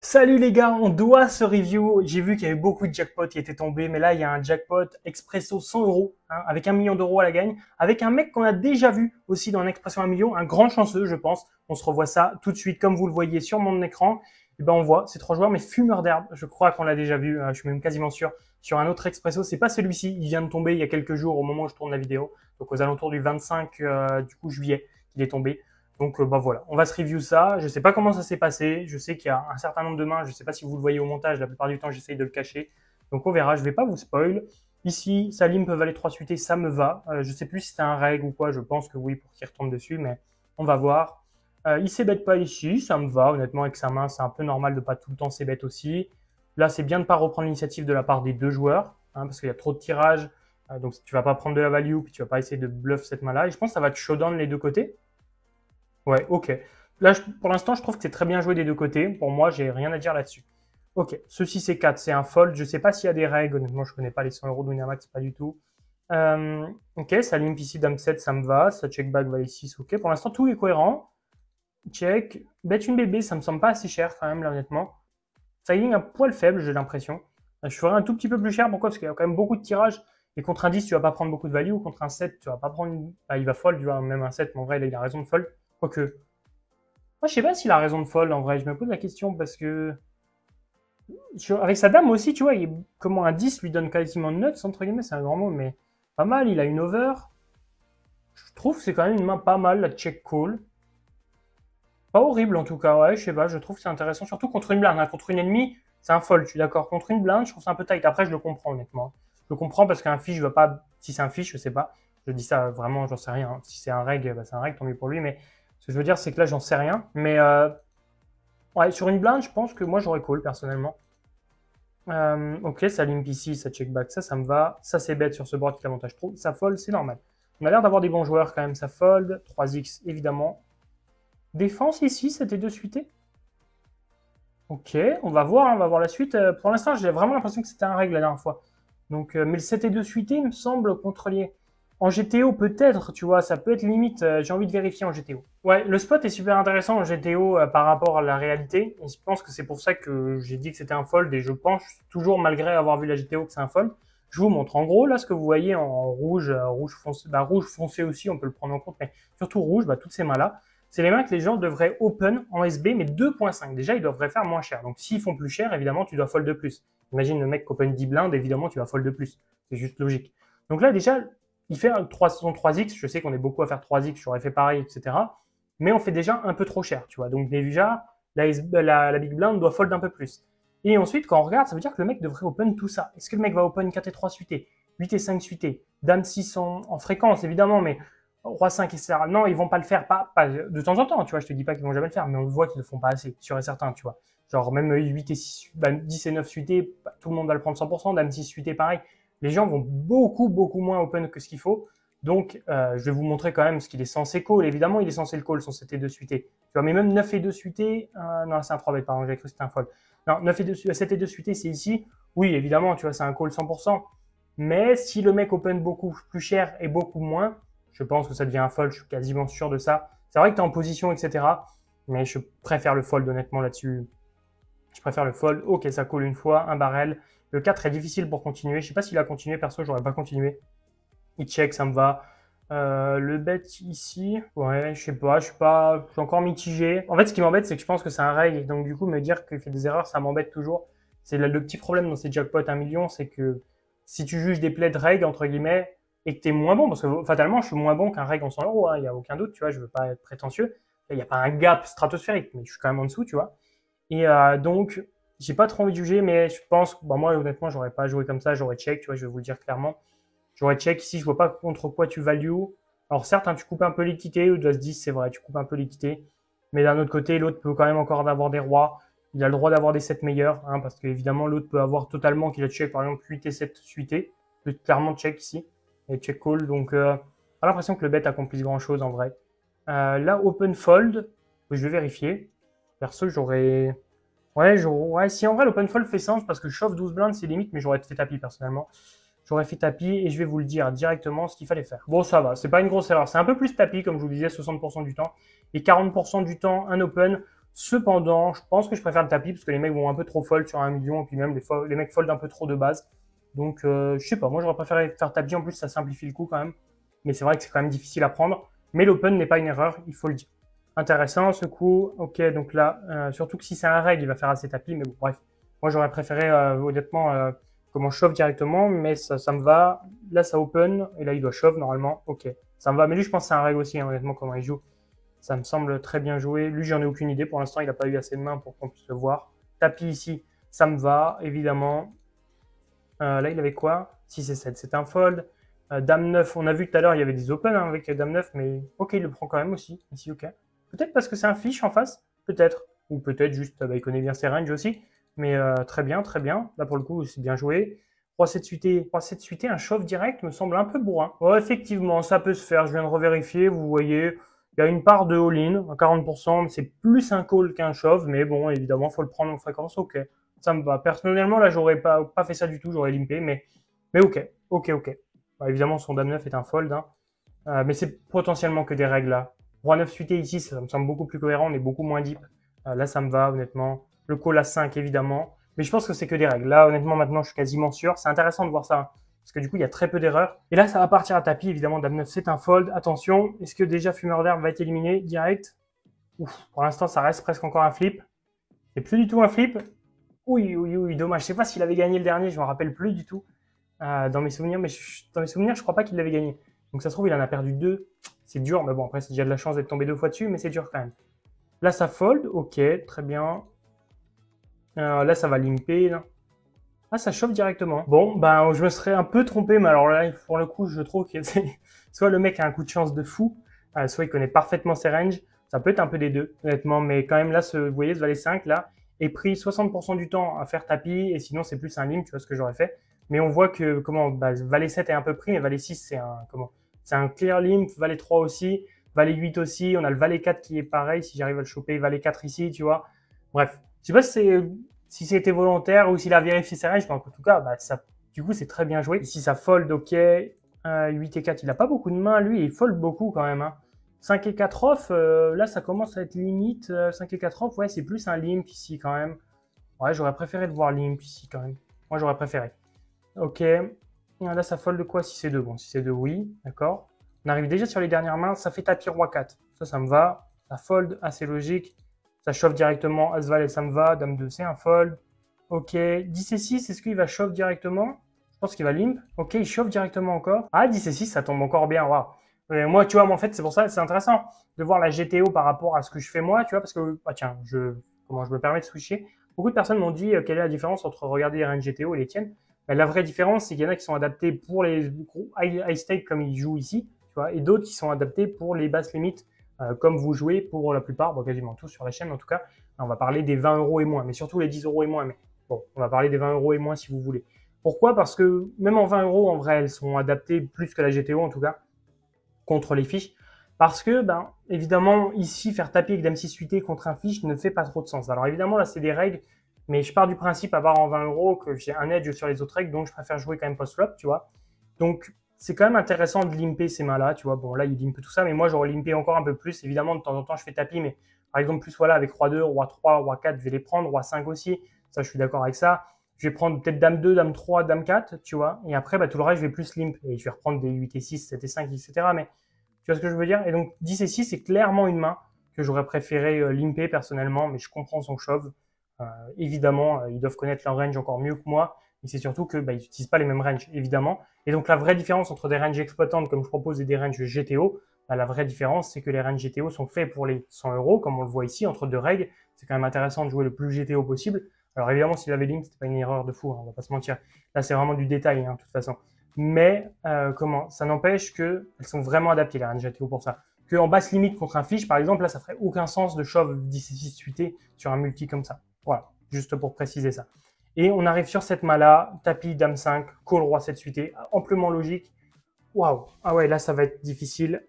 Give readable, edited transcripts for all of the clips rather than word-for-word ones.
Salut les gars, on doit ce review. J'ai vu qu'il y avait beaucoup de jackpots qui étaient tombés, mais là il y a un jackpot Expresso 100 euros, hein, avec 1 million d'euros à la gagne, avec un mec qu'on a déjà vu aussi dans un Expresso 1 million, un grand chanceux je pense. On se revoit ça tout de suite comme vous le voyez sur mon écran. Et ben on voit ces trois joueurs, mais fumeur d'herbe, je crois qu'on l'a déjà vu, je suis même quasiment sûr, sur un autre Expresso. C'est pas celui-ci, il vient de tomber il y a quelques jours au moment où je tourne la vidéo, donc aux alentours du 25 juillet qu'il est tombé. Donc bah voilà, on va se review ça. Je sais pas comment ça s'est passé. Je sais qu'il y a un certain nombre de mains. Je sais pas si vous le voyez au montage. La plupart du temps, j'essaye de le cacher. Donc on verra. Je vais pas vous spoil. Ici, Salim peut valer 3 suités, ça me va. Je sais plus si c'est un règle ou quoi. Je pense que oui pour qu'il retombe dessus, mais on va voir. Il s'ébête pas ici, ça me va. Honnêtement, avec sa main, c'est un peu normal de pas tout le temps s'ébête aussi. Là, c'est bien de pas reprendre l'initiative de la part des deux joueurs, hein, parce qu'il y a trop de tirages. Donc tu vas pas prendre de la value, puis tu vas pas essayer de bluff cette main-là. Et je pense que ça va te showdown les deux côtés. Ouais, ok. Là, pour l'instant, je trouve que c'est très bien joué des deux côtés. Pour moi, j'ai rien à dire là-dessus. Ok, ceci c'est 4, c'est un fold. Je sais pas s'il y a des règles. Honnêtement, je connais pas les 100 euros de Winamax, pas du tout. Ok, ça limp ici, dame 7, ça me va. Ça check back, valet 6, ok. Pour l'instant, tout est cohérent. Check. Bet une bébé, ça me semble pas assez cher quand même, là, honnêtement. Sizing un poil faible, j'ai l'impression. Je ferais un tout petit peu plus cher. Pourquoi? Parce qu'il y a quand même beaucoup de tirages. Et contre un 10, tu vas pas prendre beaucoup de value. Ou contre un 7, tu vas pas prendre. Bah, il va fold, tu vois, même un 7, mais en vrai, il a raison de fold. Quoique, moi, je sais pas s'il a raison de fold en vrai. Je me pose la question parce que avec sa dame aussi, tu vois, comment un 10 lui donne quasiment nuts, entre guillemets, c'est un grand mot, mais pas mal. Il a une over. Je trouve que c'est quand même une main pas mal, la check call. Pas horrible en tout cas, ouais, je sais pas, je trouve que c'est intéressant, surtout contre une blinde. Hein. Contre une ennemie, c'est un fold, je suis d'accord. Contre une blinde, je trouve ça un peu tight. Après, je le comprends honnêtement. Je le comprends parce qu'un fiche, je veux pas. Si c'est un fiche, je sais pas. Je dis ça vraiment, j'en sais rien. Hein. Si c'est un reg, bah, c'est un reg, tant mieux pour lui. Mais ce que je veux dire, c'est que là, j'en sais rien. Mais ouais, sur une blinde, je pense que moi j'aurais call personnellement. Ok, ça limp ici, ça check back, ça me va. Ça c'est bête sur ce board qui l'avantage trop. Ça fold, c'est normal. On a l'air d'avoir des bons joueurs quand même, ça fold. 3x évidemment. Défense ici, c'était deux suités. Ok, on va voir la suite. Pour l'instant, j'ai vraiment l'impression que c'était un règle la dernière fois. Donc, mais le 7 et 2 suité, il me semble contrôler. En GTO, peut-être, tu vois, ça peut être limite. J'ai envie de vérifier en GTO. Ouais, le spot est super intéressant en GTO par rapport à la réalité. Et je pense que c'est pour ça que j'ai dit que c'était un fold. Et je pense toujours, malgré avoir vu la GTO, que c'est un fold. Je vous montre. En gros, là, ce que vous voyez en rouge, rouge foncé, bah, rouge foncé aussi, on peut le prendre en compte, mais surtout rouge, bah, toutes ces mains-là, c'est les mains que les gens devraient open en SB, mais 2.5. Déjà, ils devraient faire moins cher. Donc, s'ils font plus cher, évidemment, tu dois fold de plus. Imagine le mec qui open 10 blindes, évidemment, tu vas fold de plus. C'est juste logique. Donc là, déjà, il fait un 3x. Je sais qu'on est beaucoup à faire 3x, j'aurais fait pareil, etc. Mais on fait déjà un peu trop cher, tu vois. Donc, déjà, la big blind doit fold un peu plus. Et ensuite, quand on regarde, ça veut dire que le mec devrait open tout ça. Est-ce que le mec va open 4 et 3 suités, 8 et 5 suités, dame 6 en fréquence, évidemment, mais Roi 5, etc. Non, ils vont pas le faire, pas de temps en temps, tu vois, je te dis pas qu'ils vont jamais le faire, mais on voit qu'ils le font pas assez, sûr et certain, tu vois. Genre, même 8 et 6, bah, 10 et 9 suités, bah, tout le monde va le prendre 100%, dame 6 suités, pareil. Les gens vont beaucoup moins open que ce qu'il faut. Donc, je vais vous montrer quand même ce qu'il est censé call. Évidemment, il est censé le call sur 7 et 2 suités. Tu vois, mais même 9 et 2 suités, non, c'est un 3 bet, pardon, j'avais cru que c'était un fold. Non, 9 et 2, 7 et 2 suités, c'est ici. Oui, évidemment, tu vois, c'est un call 100%. Mais si le mec open beaucoup plus cher et beaucoup moins, je pense que ça devient un fold, je suis quasiment sûr de ça. C'est vrai que tu es en position, etc. Mais je préfère le fold, honnêtement, là-dessus. Je préfère le fold. Ok, ça coule une fois, un barrel. Le 4 est difficile pour continuer. Je sais pas s'il a continué, perso, j'aurais pas continué. Il check, ça me va. Le bet ici, ouais, je suis encore mitigé. En fait, ce qui m'embête, c'est que je pense que c'est un reg, donc du coup, me dire qu'il fait des erreurs, ça m'embête toujours. C'est le petit problème dans ces jackpots 1 million, c'est que si tu juges des plays de reg, entre guillemets, et que t'es moins bon, parce que fatalement, je suis moins bon qu'un reg en 100 euros, il n'y a aucun doute, tu vois, je veux pas être prétentieux. Il n'y a pas un gap stratosphérique, mais je suis quand même en dessous, tu vois. Et donc, j'ai pas trop envie de juger, mais je pense, bah, moi, honnêtement, j'aurais pas joué comme ça, j'aurais check, tu vois, je vais vous le dire clairement. J'aurais check ici, je vois pas contre quoi tu value. Alors certes, hein, tu coupes un peu l'équité, ou de se 10, c'est vrai, tu coupes un peu l'équité. Mais d'un autre côté, l'autre peut quand même encore avoir des rois. Il a le droit d'avoir des 7 meilleurs, hein, parce qu'évidemment, l'autre peut avoir totalement qu'il a check, par exemple, 8 et 7 suités. Il peut clairement check ici. Et check call. Donc, pas l'impression que le bet accomplisse grand chose en vrai. Là, open fold, je vais vérifier. Perso, j'aurais. Ouais, si en vrai l'open fold fait sens parce que je chauffe 12 blindes, c'est limite, mais j'aurais fait tapis personnellement. J'aurais fait tapis et je vais vous le dire directement ce qu'il fallait faire. Bon, ça va, c'est pas une grosse erreur. C'est un peu plus tapis, comme je vous disais, 60% du temps. Et 40% du temps, un open. Cependant, je pense que je préfère le tapis parce que les mecs vont un peu trop fold sur 1 million et puis même les mecs fold un peu trop de base. Donc, je sais pas, moi j'aurais préféré faire tapis. En plus, ça simplifie le coup quand même. Mais c'est vrai que c'est quand même difficile à prendre. Mais l'open n'est pas une erreur, il faut le dire. Intéressant ce coup. Ok, donc là, surtout que si c'est un reg, il va faire assez tapis. Mais bon, bref. Moi j'aurais préféré, honnêtement, comment shove directement. Mais ça me va. Là, ça open. Et là, il doit shove normalement. Ok, ça me va. Mais lui, je pense que c'est un reg aussi, hein, honnêtement, comment il joue. Ça me semble très bien joué. Lui, j'en ai aucune idée. Pour l'instant, il n'a pas eu assez de mains pour qu'on puisse le voir. Tapis ici, ça me va, évidemment. Là, il avait quoi 6 et 7, c'est un fold. Dame 9, on a vu tout à l'heure, il y avait des open hein, avec Dame 9, mais ok, il le prend quand même aussi. Ici, ok. Peut-être parce que c'est un fiche en face, peut-être. Ou peut-être juste, il connaît bien ses ranges aussi. Mais très bien, très bien. Là, pour le coup, c'est bien joué. Roi 7 suité, Roi 7 suité, un shove direct me semble un peu bourrin. Ouais, effectivement, ça peut se faire. Je viens de revérifier, vous voyez. Il y a une part de all-in à 40%, c'est plus un call qu'un shove, mais bon, évidemment, il faut le prendre en fréquence, ok. Ça me va. Personnellement, là, j'aurais pas fait ça du tout, j'aurais limpé, mais ok, ok. Bah, évidemment, son dame 9 est un fold, hein. Mais c'est potentiellement que des règles là. Roi 9 suité ici, ça me semble beaucoup plus cohérent, on est beaucoup moins deep. Là, ça me va, honnêtement. Le call à 5, évidemment. Mais je pense que c'est que des règles. Là, honnêtement, maintenant, je suis quasiment sûr. C'est intéressant de voir ça, hein, parce que du coup, il y a très peu d'erreurs. Et là, ça va partir à tapis, évidemment. Dame 9, c'est un fold. Attention, est-ce que déjà fumeur d'herbe va être éliminé direct? Ouf, pour l'instant, ça reste presque encore un flip. C'est plus du tout un flip. Oui, dommage. Je sais pas s'il avait gagné le dernier, je m'en rappelle plus du tout dans mes souvenirs, mais dans mes souvenirs, je crois pas qu'il l'avait gagné. Donc ça se trouve, il en a perdu 2. C'est dur, mais bon, après, c'est déjà de la chance d'être tombé 2 fois dessus, mais c'est dur quand même. Là, ça fold, ok, très bien. Là, ça va limper. Là. Ah, ça chauffe directement. Bon, ben, je me serais un peu trompé, mais alors là, pour le coup, je trouve que soit le mec a un coup de chance de fou, soit il connaît parfaitement ses ranges. Ça peut être un peu des deux, honnêtement, mais quand même là, vous voyez, ce valet 5 là, est pris 60% du temps à faire tapis, et sinon c'est plus un limp, tu vois ce que j'aurais fait. Mais on voit que comment valet 7 est un peu pris, mais valet 6 c'est un clear limp, valet 3 aussi, valet 8 aussi, on a le valet 4 qui est pareil, si j'arrive à le choper, valet 4 ici, tu vois. Bref, je sais pas si c'était volontaire ou s'il a vérifié ses ranges, mais en tout cas, du coup, c'est très bien joué. Ici, ça fold, ok. 8 et 4, il a pas beaucoup de mains, lui, et il fold beaucoup quand même. Hein. 5 et 4 off, là, ça commence à être limite. 5 et 4 off, ouais, c'est plus un limp ici quand même. Ouais, j'aurais préféré de voir limp ici quand même. Moi, j'aurais préféré. Ok. Là, ça fold de quoi? 6 et 2. Bon, 6 et 2, oui, d'accord. On arrive déjà sur les dernières mains, ça fait tapis roi 4. Ça me va. Ça fold, assez logique. Ça chauffe directement. As-Valet, ça me va. Dame 2, c'est un fold. Ok. 10 et 6, est-ce qu'il va chauffe directement? Je pense qu'il va limp. Ok, il chauffe directement encore. Ah, 10 et 6, ça tombe encore bien. Waouh. Moi, tu vois, en fait, c'est pour ça, c'est intéressant de voir la GTO par rapport à ce que je fais moi, tu vois, parce que, tiens, comment je me permets de switcher. Beaucoup de personnes m'ont dit quelle est la différence entre regarder les ranges GTO et les tiennes. La vraie différence, c'est qu'il y en a qui sont adaptés pour les gros high stake comme ils jouent ici, tu vois, et d'autres qui sont adaptés pour les basses limites comme vous jouez pour la plupart, bon, quasiment tous sur la chaîne en tout cas. On va parler des 20 € et moins, mais surtout les 10 € et moins. Mais bon, on va parler des 20 € et moins si vous voulez. Pourquoi? Parce que même en 20 €, en vrai, elles sont adaptées plus que la GTO en tout cas, contre les fiches. Parce que, évidemment, ici, faire taper avec Dame 6 suité contre un fiche ne fait pas trop de sens. Alors évidemment, là, c'est des règles, mais je pars du principe, à part en 20 € que j'ai un edge sur les autres règles, donc je préfère jouer quand même post-flop, tu vois. Donc, c'est quand même intéressant de limper ces mains-là, tu vois. Bon, là, il limpe tout ça, mais moi, j'aurais limpé encore un peu plus. Évidemment, de temps en temps, je fais tapis, mais par exemple, plus voilà, avec Roi 2, Roi 3, Roi 4, je vais les prendre, Roi 5 aussi. Ça, je suis d'accord avec ça. Je vais prendre peut-être Dame 2, Dame 3, Dame 4, tu vois. Et après, tout le reste, je vais plus limp. Et je vais reprendre des 8 et 6, 7 et 5, etc. Mais tu vois ce que je veux dire? Et donc, 10 et 6, c'est clairement une main que j'aurais préféré limper personnellement, mais je comprends son shove. Évidemment, ils doivent connaître leur range encore mieux que moi, mais c'est surtout que ils n'utilisent pas les mêmes ranges, évidemment. Et donc, la vraie différence entre des ranges exploitantes, comme je propose, et des ranges GTO, la vraie différence, c'est que les ranges GTO sont faits pour les 100 €, comme on le voit ici, entre deux règles. C'est quand même intéressant de jouer le plus GTO possible. Alors, évidemment, s'il avait limp, c'était pas une erreur de fou, hein, on va pas se mentir. Là, c'est vraiment du détail, hein, de toute façon. Mais, ça n'empêche qu'elles sont vraiment adaptées, les ranges GTO, pour ça. Qu'en basse limite contre un fiche, par exemple, là, ça ferait aucun sens de shove 10 et 6 suité sur un multi comme ça. Voilà, juste pour préciser ça. Et on arrive sur cette main-là, tapis, dame 5, call roi 7 suité, amplement logique. Waouh, ah ouais, là ça va être difficile.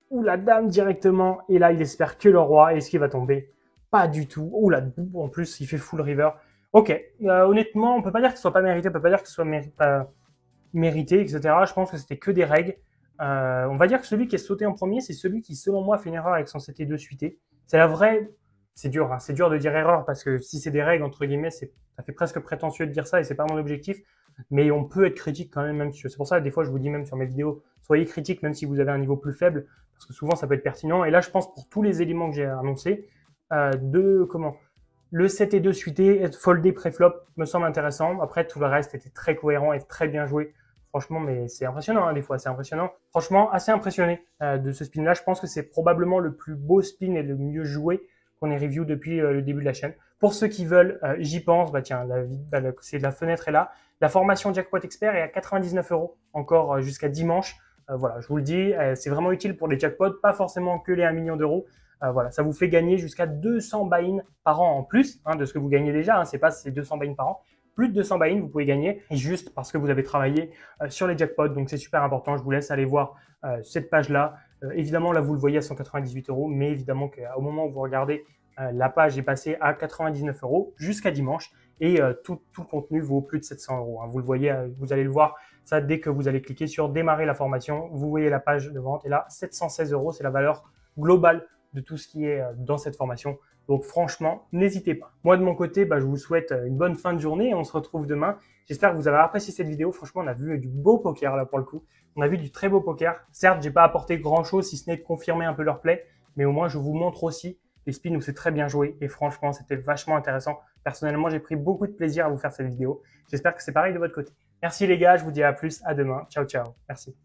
Ou la dame directement, et là il espère que le roi, est-ce qu'il va tomber? Pas du tout. Ouh la en plus il fait full river. Ok, honnêtement, on peut pas dire que ce soit pas mérité, on peut pas dire que ce soit pas mérité, etc. Je pense que c'était que des règles. On va dire que celui qui est sauté en premier, c'est celui qui, selon moi, fait une erreur avec son CT2 suité. C'est la vraie c'est dur, hein. C'est dur de dire erreur parce que si c'est des règles, entre guillemets, ça fait presque prétentieux de dire ça et c'est pas mon objectif. Mais on peut être critique quand même, c'est pour ça, des fois, je vous dis même sur mes vidéos, soyez critique même si vous avez un niveau plus faible parce que souvent, ça peut être pertinent. Et là, je pense pour tous les éléments que j'ai annoncés, le 7 et 2 suité, être foldé pré-flop me semble intéressant. Après, tout le reste était très cohérent et très bien joué. Franchement, mais c'est impressionnant, hein, des fois, c'est impressionnant. Franchement, assez impressionné de ce spin-là. Je pense que c'est probablement le plus beau spin et le mieux joué qu'on ait review depuis le début de la chaîne. Pour ceux qui veulent, j'y pense, bah tiens, c'est la fenêtre est là. La formation Jackpot Expert est à 99 € encore jusqu'à dimanche. Voilà, je vous le dis, c'est vraiment utile pour les jackpots, pas forcément que les 1 million d'euros. Voilà, ça vous fait gagner jusqu'à 200 buy-in par an en plus de ce que vous gagnez déjà. C'est pas ces 200 buy-in par an. Plus de 200 buy-in, vous pouvez gagner, et juste parce que vous avez travaillé sur les jackpots. Donc c'est super important. Je vous laisse aller voir cette page-là. Évidemment, là, vous le voyez à 198 €, mais évidemment qu'au moment où vous regardez, la page est passée à 99 € jusqu'à dimanche, et tout le contenu vaut plus de 700 €. Vous le voyez, vous allez le voir ça dès que vous allez cliquer sur démarrer la formation. Vous voyez la page de vente, et là, 716 €, c'est la valeur globale de tout ce qui est dans cette formation. Donc franchement, n'hésitez pas. Moi de mon côté, je vous souhaite une bonne fin de journée et on se retrouve demain. J'espère que vous avez apprécié cette vidéo. Franchement, on a vu du beau poker là pour le coup. On a vu du très beau poker. Certes, j'ai pas apporté grand chose si ce n'est de confirmer un peu leur play, mais au moins je vous montre aussi les spins où c'est très bien joué et franchement, c'était vachement intéressant. Personnellement, j'ai pris beaucoup de plaisir à vous faire cette vidéo. J'espère que c'est pareil de votre côté. Merci les gars, je vous dis à plus, à demain. Ciao, ciao. Merci.